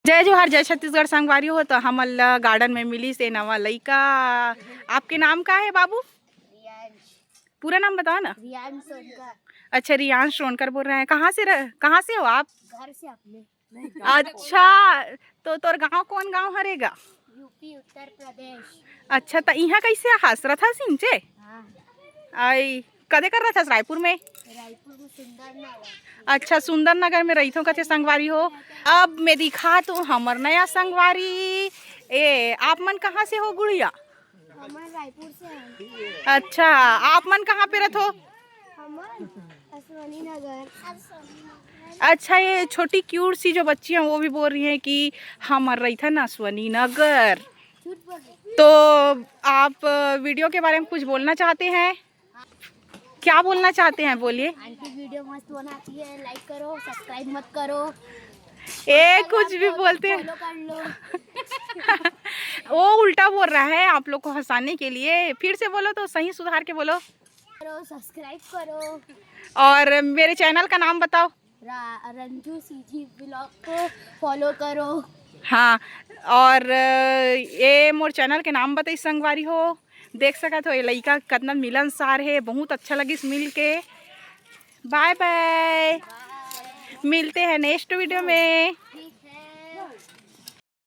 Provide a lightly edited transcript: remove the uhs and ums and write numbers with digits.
जय जोहार जय छत्तीसगढ़ संगवारी हो। तो हम गार्डन में मिली से नवा लइका। आपके नाम का है बाबू? पूरा नाम बताओ ना। रियांश सोनकर। अच्छा, रियांश सोनकर बोल रहे हैं। कहाँ से हो आप? घर से अपने। अच्छा, तो तोर गांव कौन गांव हरेगा? यूपी उत्तर प्रदेश। अच्छा, तो यहाँ कैसे हंसरा था सिंचे? हाँ। आई कदे कर रहा था? रायपुर में? रायपुर में सुंदर नगर। अच्छा, सुंदर नगर में रही थो कथे संगवारी हो। अब मैं दिखा तू हमर नया संगवारी। ए आप मन कहाँ से हो गुड़िया? हम रायपुर से हैं। अच्छा, आप मन कहाँ पे रहते हो? हम अश्वनी नगर। अच्छा, ये छोटी क्यूट सी जो बच्ची हैं वो भी बोल रही हैं कि हम रही था ना अश्वनी नगर। तो आप वीडियो के बारे में कुछ बोलना चाहते हैं? क्या बोलना चाहते हैं, बोलिए। आंटी वीडियो मस्त बनाती है, लाइक करो, सब्सक्राइब मत करो। कुछ भी बोलते हैं। फॉलो कर लो। वो उल्टा बोल रहा है आप लोग को हंसाने के लिए। फिर से बोलो तो सही, सुधार के बोलो। करो, सब्सक्राइब करो। और मेरे चैनल का नाम बताओ। रंजू सीजी ब्लॉग को फॉलो करो। हाँ, और ये मोर चैनल के नाम बताई संगवारी हो। देख सका तो ये लड़का कितना मिलनसार है, बहुत अच्छा लगिस मिल के। बाय बाय, मिलते हैं नेक्स्ट वीडियो में।